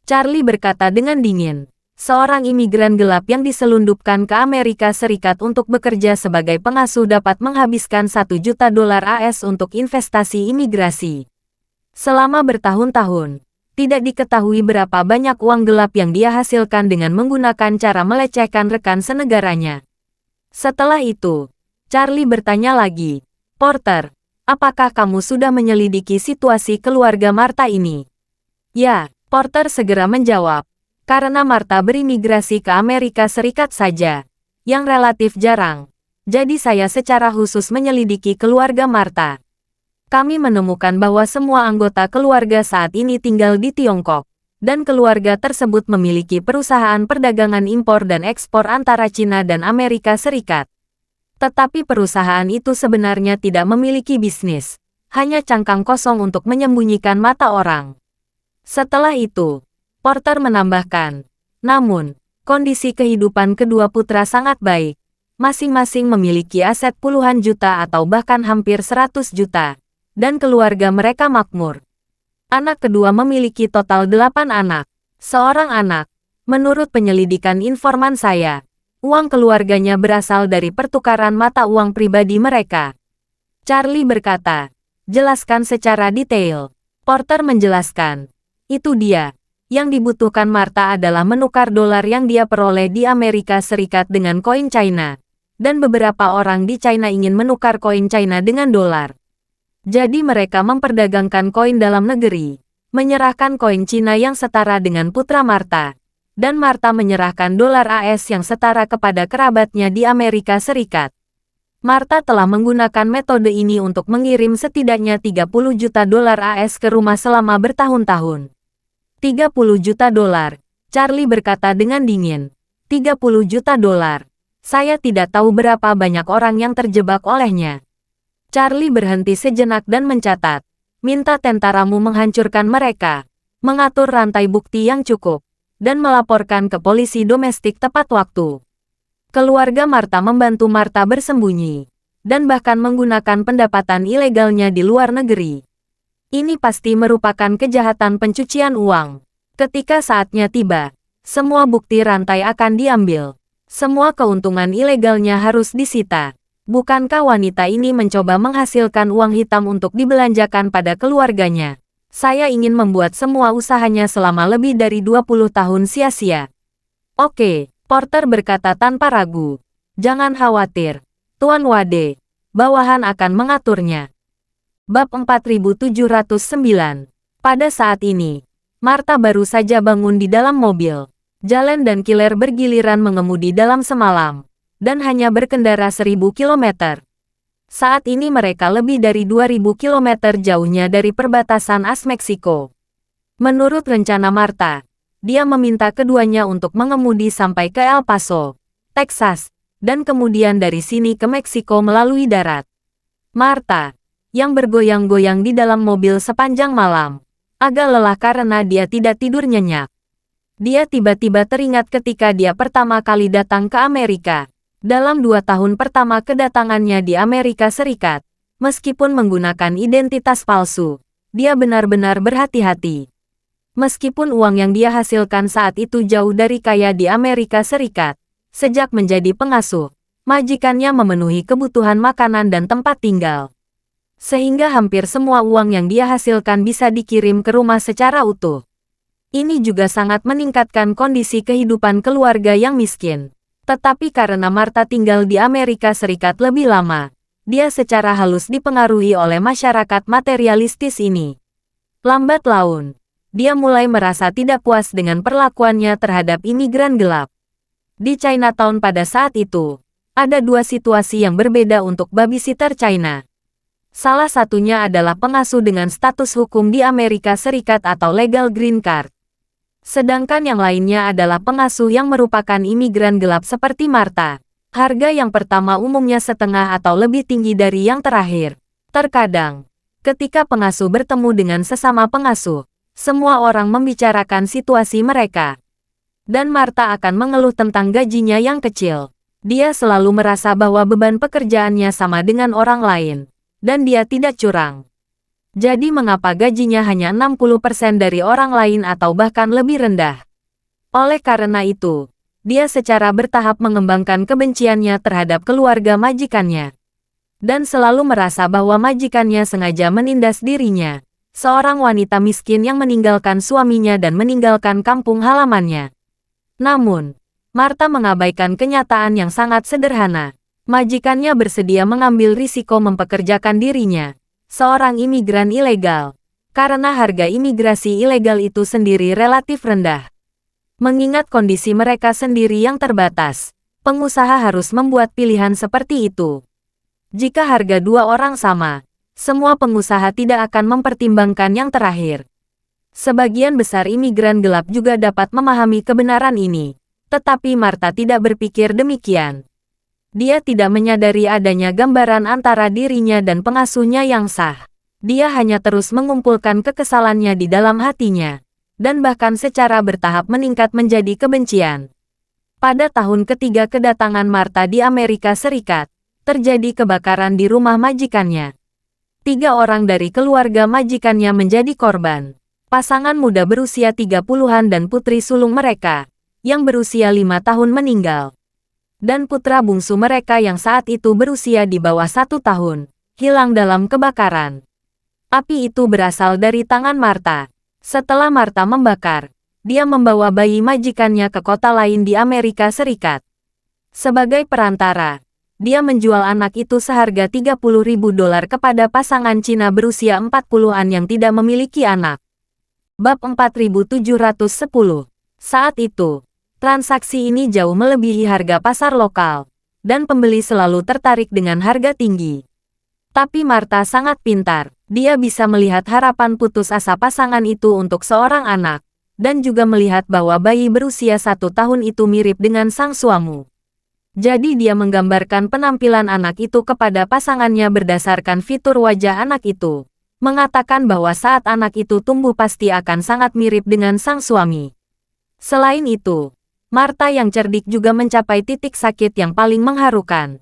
Charlie berkata dengan dingin, seorang imigran gelap yang diselundupkan ke Amerika Serikat untuk bekerja sebagai pengasuh dapat menghabiskan $1 juta AS untuk investasi imigrasi. Selama bertahun-tahun, tidak diketahui berapa banyak uang gelap yang dia hasilkan dengan menggunakan cara melecehkan rekan senegaranya. Setelah itu, Charlie bertanya lagi, Porter, apakah kamu sudah menyelidiki situasi keluarga Martha ini? Ya, Porter segera menjawab. Karena Martha berimigrasi ke Amerika Serikat saja, yang relatif jarang, Jadi saya secara khusus menyelidiki keluarga Martha. Kami menemukan bahwa semua anggota keluarga saat ini tinggal di Tiongkok, dan keluarga tersebut memiliki perusahaan perdagangan impor dan ekspor antara Cina dan Amerika Serikat. Tetapi perusahaan itu sebenarnya tidak memiliki bisnis, hanya cangkang kosong untuk menyembunyikan mata orang. Setelah itu, Porter menambahkan, namun, kondisi kehidupan kedua putra sangat baik. Masing-masing memiliki aset puluhan juta atau bahkan hampir 100 juta, dan keluarga mereka makmur. Anak kedua memiliki total 8 anak. Seorang anak, menurut penyelidikan informan saya, uang keluarganya berasal dari pertukaran mata uang pribadi mereka. Charlie berkata, jelaskan secara detail. Porter menjelaskan, itu dia. Yang dibutuhkan Martha adalah menukar dolar yang dia peroleh di Amerika Serikat dengan koin China. Dan beberapa orang di China ingin menukar koin China dengan dolar. Jadi mereka memperdagangkan koin dalam negeri, menyerahkan koin Cina yang setara dengan putra Martha, dan Martha menyerahkan dolar AS yang setara kepada kerabatnya di Amerika Serikat. Martha telah menggunakan metode ini untuk mengirim setidaknya 30 juta dolar AS ke rumah selama bertahun-tahun. 30 juta dolar, Charlie berkata dengan dingin. 30 juta dolar. Saya tidak tahu berapa banyak orang yang terjebak olehnya. Charlie berhenti sejenak dan mencatat. Minta tentaramu menghancurkan mereka, mengatur rantai bukti yang cukup, dan melaporkan ke polisi domestik tepat waktu. Keluarga Martha membantu Martha bersembunyi, dan bahkan menggunakan pendapatan ilegalnya di luar negeri. Ini pasti merupakan kejahatan pencucian uang. Ketika saatnya tiba, semua bukti rantai akan diambil. Semua keuntungan ilegalnya harus disita. Bukankah wanita ini mencoba menghasilkan uang hitam untuk dibelanjakan pada keluarganya? Saya ingin membuat semua usahanya selama lebih dari 20 tahun sia-sia. Oke, Porter berkata tanpa ragu. Jangan khawatir, Tuan Wade. Bawahan akan mengaturnya. Bab 4709. Pada saat ini, Martha baru saja bangun di dalam mobil. Jalen dan Killer bergiliran mengemudi dalam semalam, dan hanya berkendara 1000 km. Saat ini mereka lebih dari 2000 km jauhnya dari perbatasan AS Meksiko. Menurut rencana Martha, dia meminta keduanya untuk mengemudi sampai ke El Paso, Texas, dan kemudian dari sini ke Meksiko melalui darat. Martha, yang bergoyang-goyang di dalam mobil sepanjang malam, agak lelah karena dia tidak tidur nyenyak. Dia tiba-tiba teringat ketika dia pertama kali datang ke Amerika. Dalam 2 tahun pertama kedatangannya di Amerika Serikat, meskipun menggunakan identitas palsu, dia benar-benar berhati-hati. Meskipun uang yang dia hasilkan saat itu jauh dari kaya di Amerika Serikat, sejak menjadi pengasuh, majikannya memenuhi kebutuhan makanan dan tempat tinggal. Sehingga hampir semua uang yang dia hasilkan bisa dikirim ke rumah secara utuh. Ini juga sangat meningkatkan kondisi kehidupan keluarga yang miskin. Tetapi karena Martha tinggal di Amerika Serikat lebih lama, dia secara halus dipengaruhi oleh masyarakat materialistis ini. Lambat laun, dia mulai merasa tidak puas dengan perlakuannya terhadap imigran gelap. Di Chinatown pada saat itu, ada 2 situasi yang berbeda untuk babysitter China. Salah satunya adalah pengasuh dengan status hukum di Amerika Serikat atau legal green card. Sedangkan yang lainnya adalah pengasuh yang merupakan imigran gelap seperti Martha. Harga yang pertama umumnya setengah atau lebih tinggi dari yang terakhir. Terkadang, ketika pengasuh bertemu dengan sesama pengasuh, semua orang membicarakan situasi mereka. Dan Martha akan mengeluh tentang gajinya yang kecil. Dia selalu merasa bahwa beban pekerjaannya sama dengan orang lain. Dan dia tidak curang. Jadi mengapa gajinya hanya 60% dari orang lain atau bahkan lebih rendah? Oleh karena itu, dia secara bertahap mengembangkan kebenciannya terhadap keluarga majikannya. Dan selalu merasa bahwa majikannya sengaja menindas dirinya, seorang wanita miskin yang meninggalkan suaminya dan meninggalkan kampung halamannya. Namun, Martha mengabaikan kenyataan yang sangat sederhana. Majikannya bersedia mengambil risiko mempekerjakan dirinya, seorang imigran ilegal, karena harga imigrasi ilegal itu sendiri relatif rendah. Mengingat kondisi mereka sendiri yang terbatas, pengusaha harus membuat pilihan seperti itu. Jika harga dua orang sama, semua pengusaha tidak akan mempertimbangkan yang terakhir. Sebagian besar imigran gelap juga dapat memahami kebenaran ini, tetapi Martha tidak berpikir demikian. Dia tidak menyadari adanya gambaran antara dirinya dan pengasuhnya yang sah. Dia hanya terus mengumpulkan kekesalannya di dalam hatinya, dan bahkan secara bertahap meningkat menjadi kebencian. Pada tahun ketiga kedatangan Martha di Amerika Serikat, terjadi kebakaran di rumah majikannya. 3 orang dari keluarga majikannya menjadi korban. Pasangan muda berusia 30-an dan putri sulung mereka, yang berusia 5 tahun meninggal. Dan putra bungsu mereka yang saat itu berusia di bawah 1 tahun, hilang dalam kebakaran. Api itu berasal dari tangan Martha. Setelah Martha membakar, dia membawa bayi majikannya ke kota lain di Amerika Serikat. Sebagai perantara, dia menjual anak itu seharga $30.000 kepada pasangan Cina berusia 40-an yang tidak memiliki anak. Bab 4710. Saat itu, transaksi ini jauh melebihi harga pasar lokal, dan pembeli selalu tertarik dengan harga tinggi. Tapi Martha sangat pintar, dia bisa melihat harapan putus asa pasangan itu untuk seorang anak, dan juga melihat bahwa bayi berusia 1 tahun itu mirip dengan sang suami. Jadi dia menggambarkan penampilan anak itu kepada pasangannya berdasarkan fitur wajah anak itu, mengatakan bahwa saat anak itu tumbuh pasti akan sangat mirip dengan sang suami. Selain itu, Martha yang cerdik juga mencapai titik sakit yang paling mengharukan.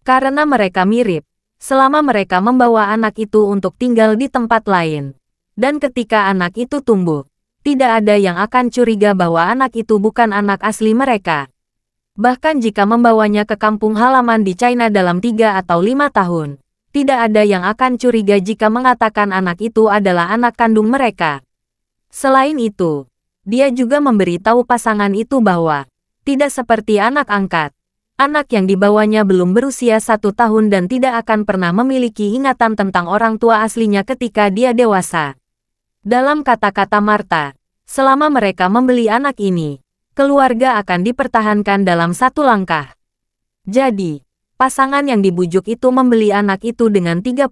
Karena mereka mirip, selama mereka membawa anak itu untuk tinggal di tempat lain. Dan ketika anak itu tumbuh, tidak ada yang akan curiga bahwa anak itu bukan anak asli mereka. Bahkan jika membawanya ke kampung halaman di China dalam 3 atau 5 tahun, tidak ada yang akan curiga jika mengatakan anak itu adalah anak kandung mereka. Selain itu, dia juga memberi tahu pasangan itu bahwa, tidak seperti anak angkat, anak yang dibawanya belum berusia 1 tahun dan tidak akan pernah memiliki ingatan tentang orang tua aslinya ketika dia dewasa. Dalam kata-kata Martha, selama mereka membeli anak ini, keluarga akan dipertahankan dalam 1 langkah. Jadi, pasangan yang dibujuk itu membeli anak itu dengan $30.000,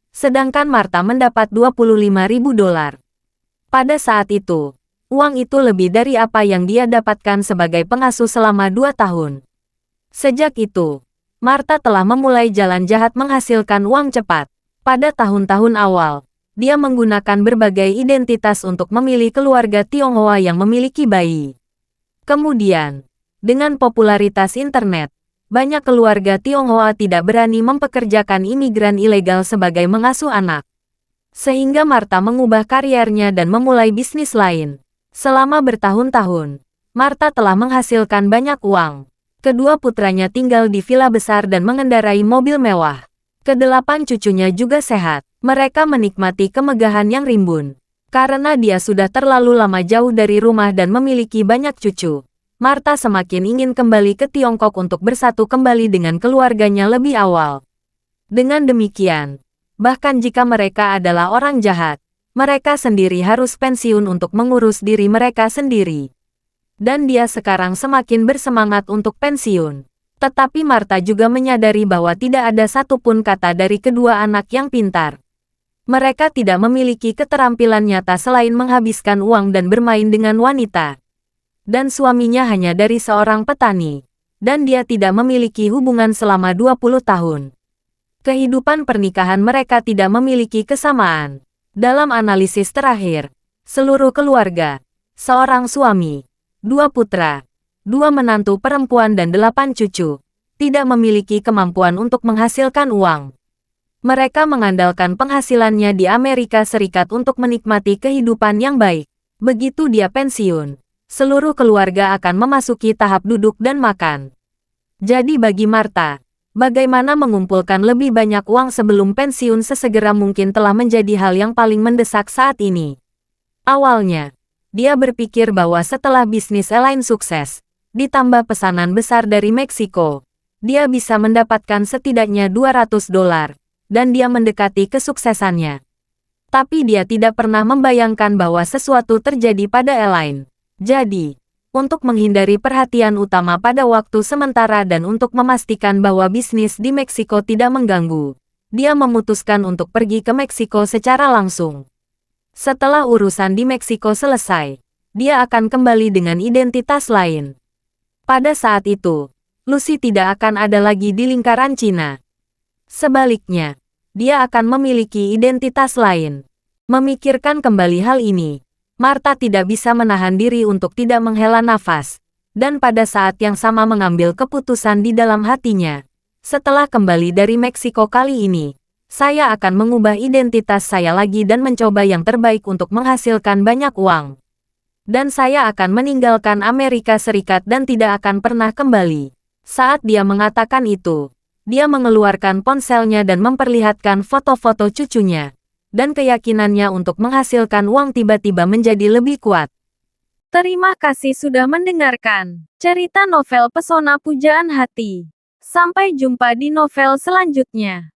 sedangkan Martha mendapat $25.000. Pada saat itu, uang itu lebih dari apa yang dia dapatkan sebagai pengasuh selama 2 tahun. Sejak itu, Martha telah memulai jalan jahat menghasilkan uang cepat. Pada tahun-tahun awal, dia menggunakan berbagai identitas untuk memilih keluarga Tionghoa yang memiliki bayi. Kemudian, dengan popularitas internet, banyak keluarga Tionghoa tidak berani mempekerjakan imigran ilegal sebagai mengasuh anak. Sehingga Martha mengubah kariernya dan memulai bisnis lain. Selama bertahun-tahun, Martha telah menghasilkan banyak uang. Kedua putranya tinggal di villa besar dan mengendarai mobil mewah. Kedelapan cucunya juga sehat. Mereka menikmati kemegahan yang rimbun. Karena dia sudah terlalu lama jauh dari rumah dan memiliki banyak cucu, Martha semakin ingin kembali ke Tiongkok untuk bersatu kembali dengan keluarganya lebih awal. Dengan demikian, bahkan jika mereka adalah orang jahat, mereka sendiri harus pensiun untuk mengurus diri mereka sendiri. Dan dia sekarang semakin bersemangat untuk pensiun. Tetapi Martha juga menyadari bahwa tidak ada satupun kata dari kedua anak yang pintar. Mereka tidak memiliki keterampilan nyata selain menghabiskan uang dan bermain dengan wanita. Dan suaminya hanya dari seorang petani. Dan dia tidak memiliki hubungan selama 20 tahun. Kehidupan pernikahan mereka tidak memiliki kesamaan. Dalam analisis terakhir, seluruh keluarga, seorang suami, 2 putra, 2 menantu perempuan dan 8 cucu, tidak memiliki kemampuan untuk menghasilkan uang. Mereka mengandalkan penghasilannya di Amerika Serikat untuk menikmati kehidupan yang baik. Begitu dia pensiun, seluruh keluarga akan memasuki tahap duduk dan makan. Jadi bagi Martha, bagaimana mengumpulkan lebih banyak uang sebelum pensiun sesegera mungkin telah menjadi hal yang paling mendesak saat ini. Awalnya, dia berpikir bahwa setelah bisnis airline sukses, ditambah pesanan besar dari Meksiko, dia bisa mendapatkan setidaknya $200. Dan dia mendekati kesuksesannya. Tapi dia tidak pernah membayangkan bahwa sesuatu terjadi pada airline. Jadi, Untuk menghindari perhatian utama pada waktu sementara dan untuk memastikan bahwa bisnis di Meksiko tidak mengganggu, dia memutuskan untuk pergi ke Meksiko secara langsung. Setelah urusan di Meksiko selesai, dia akan kembali dengan identitas lain. Pada saat itu, Lucy tidak akan ada lagi di lingkaran Cina. Sebaliknya, dia akan memiliki identitas lain. Memikirkan kembali hal ini, Martha tidak bisa menahan diri untuk tidak menghela nafas, dan pada saat yang sama mengambil keputusan di dalam hatinya. Setelah kembali dari Meksiko kali ini, saya akan mengubah identitas saya lagi dan mencoba yang terbaik untuk menghasilkan banyak uang. Dan saya akan meninggalkan Amerika Serikat dan tidak akan pernah kembali. Saat dia mengatakan itu, dia mengeluarkan ponselnya dan memperlihatkan foto-foto cucunya. Dan keyakinannya untuk menghasilkan uang tiba-tiba menjadi lebih kuat. Terima kasih sudah mendengarkan cerita novel Pesona Pujaan Hati. Sampai jumpa di novel selanjutnya.